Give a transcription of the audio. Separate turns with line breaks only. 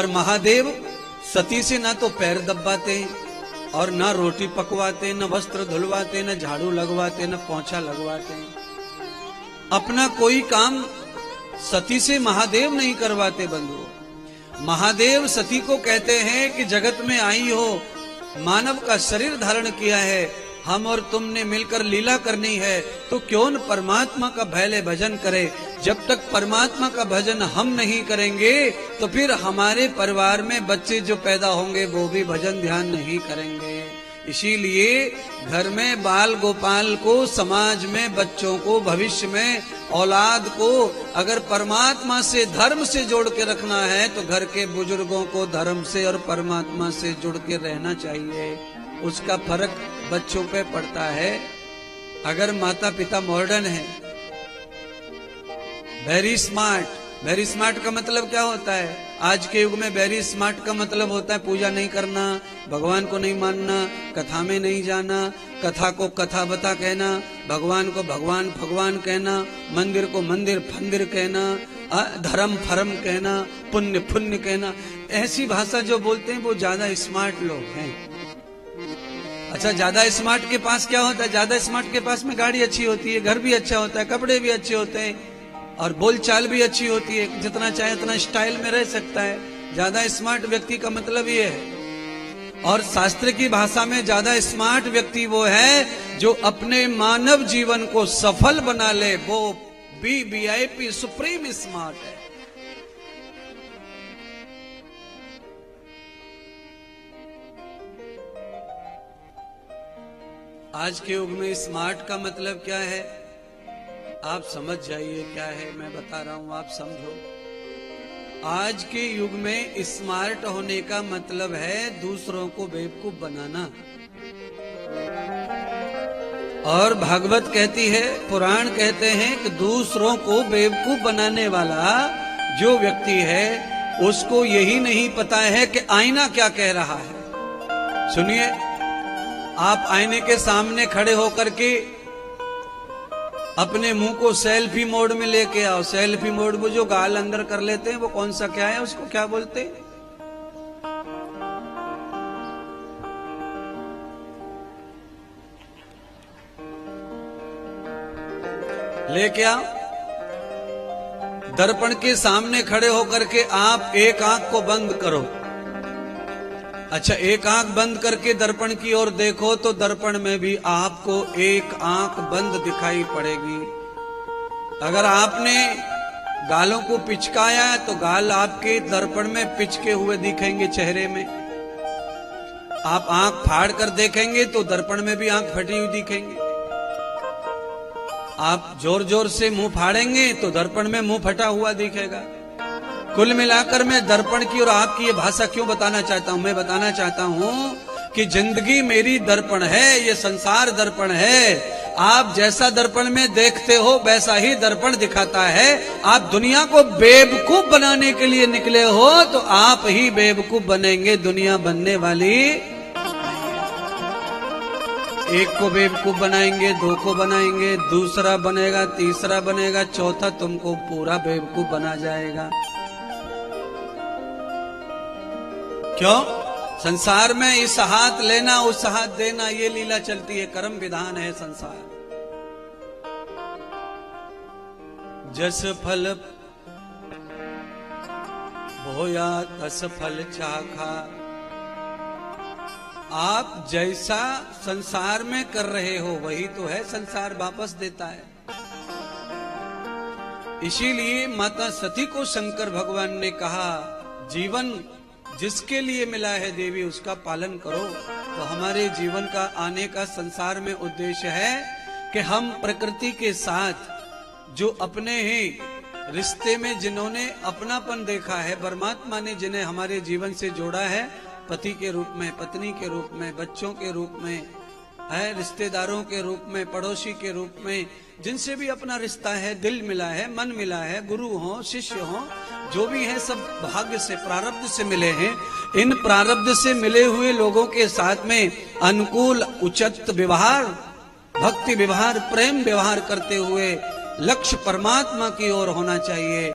और महादेव सती से ना तो पैर दबाते और ना रोटी पकवाते, न वस्त्र धुलवाते, न झाड़ू लगवाते, न पोंछा लगवाते। अपना कोई काम सती से महादेव नहीं करवाते बंधुओं। महादेव सती को कहते हैं कि जगत में आई हो, मानव का शरीर धारण किया है, हम और तुमने मिलकर लीला करनी है, तो क्यों न परमात्मा का पहले भजन करे। जब तक परमात्मा का भजन हम नहीं करेंगे तो फिर हमारे परिवार में बच्चे जो पैदा होंगे वो भी भजन ध्यान नहीं करेंगे। इसीलिए घर में बाल गोपाल को, समाज में बच्चों को, भविष्य में औलाद को अगर परमात्मा से, धर्म से जोड़ के रखना है तो घर के बुजुर्गों को धर्म से और परमात्मा से जुड़ के रहना चाहिए। उसका फर्क बच्चों पे पड़ता है। अगर माता पिता मॉडर्न है, वेरी स्मार्ट का मतलब क्या होता है? आज के युग में वेरी स्मार्ट का मतलब होता है पूजा नहीं करना, भगवान को नहीं मानना, कथा में नहीं जाना, कथा को कथा बता कहना, भगवान को भगवान भगवान कहना, मंदिर को मंदिर फंदिर कहना, धर्म फरम कहना, पुण्य पुण्य कहना। ऐसी भाषा जो बोलते हैं वो ज्यादा स्मार्ट लोग हैं। अच्छा, ज्यादा स्मार्ट के पास क्या होता है? ज्यादा स्मार्ट के पास में गाड़ी अच्छी होती है, घर भी अच्छा होता है, कपड़े भी अच्छे होते हैं और बोलचाल भी अच्छी होती है, जितना चाहे उतना स्टाइल में रह सकता है। ज्यादा स्मार्ट व्यक्ति का मतलब ये है। और शास्त्र की भाषा में ज्यादा स्मार्ट व्यक्ति वो है जो अपने मानव जीवन को सफल बना ले, वो VIP सुप्रीम स्मार्ट है। आज के युग में स्मार्ट का मतलब क्या है आप समझ जाइए क्या है, मैं बता रहा हूं, आप समझो। आज के युग में स्मार्ट होने का मतलब है दूसरों को बेवकूफ बनाना। और भागवत कहती है, पुराण कहते हैं कि दूसरों को बेवकूफ बनाने वाला जो व्यक्ति है उसको यही नहीं पता है कि आईना क्या कह रहा है। सुनिए, आप आईने के सामने खड़े होकर के अपने मुंह को सेल्फी मोड में लेके आओ। सेल्फी मोड में जो गाल अंदर कर लेते हैं वो कौन सा क्या है, उसको क्या बोलते हैं? लेके आओ। दर्पण के सामने खड़े होकर के आप एक आंख को बंद करो। अच्छा, एक आंख बंद करके दर्पण की ओर देखो तो दर्पण में भी आपको एक आंख बंद दिखाई पड़ेगी। अगर आपने गालों को पिचकाया है तो गाल आपके दर्पण में पिचके हुए दिखेंगे चेहरे में। आप आंख फाड़ कर देखेंगे तो दर्पण में भी आंख फटी हुई दिखेंगे। आप जोर जोर से मुंह फाड़ेंगे तो दर्पण में मुंह फटा हुआ दिखेगा। कुल मिलाकर मैं दर्पण की और आपकी ये भाषा क्यों बताना चाहता हूं? मैं बताना चाहता हूं कि जिंदगी मेरी दर्पण है, ये संसार दर्पण है। आप जैसा दर्पण में देखते हो वैसा ही दर्पण दिखाता है। आप दुनिया को बेवकूफ बनाने के लिए निकले हो तो आप ही बेवकूफ बनेंगे, दुनिया बनने वाली। एक को बेवकूफ बनाएंगे, दो को बनाएंगे, दूसरा बनेगा, तीसरा बनेगा, चौथा तुमको पूरा बेवकूफ बना जाएगा। क्यों? संसार में इस हाथ लेना उस हाथ देना ये लीला चलती है, कर्म विधान है संसार। जस फल बोया तस फल चाखा। आप जैसा संसार में कर रहे हो वही तो है संसार वापस देता है। इसीलिए माता सती को शंकर भगवान ने कहा, जीवन जिसके लिए मिला है देवी उसका पालन करो। तो हमारे जीवन का आने का संसार में उद्देश्य है कि हम प्रकृति के साथ जो अपने ही रिश्ते में जिन्होंने अपनापन देखा है, परमात्मा ने जिन्हें हमारे जीवन से जोड़ा है, पति के रूप में, पत्नी के रूप में, बच्चों के रूप में है, रिश्तेदारों के रूप में, पड़ोसी के रूप में, जिनसे भी अपना रिश्ता है, दिल मिला है, मन मिला है, गुरु हो, शिष्य हो, जो भी है सब भाग्य से, प्रारब्ध से मिले हैं। इन प्रारब्ध से मिले हुए लोगों के साथ में अनुकूल उचित व्यवहार, भक्ति व्यवहार, प्रेम व्यवहार करते हुए लक्ष्य परमात्मा की ओर होना चाहिए।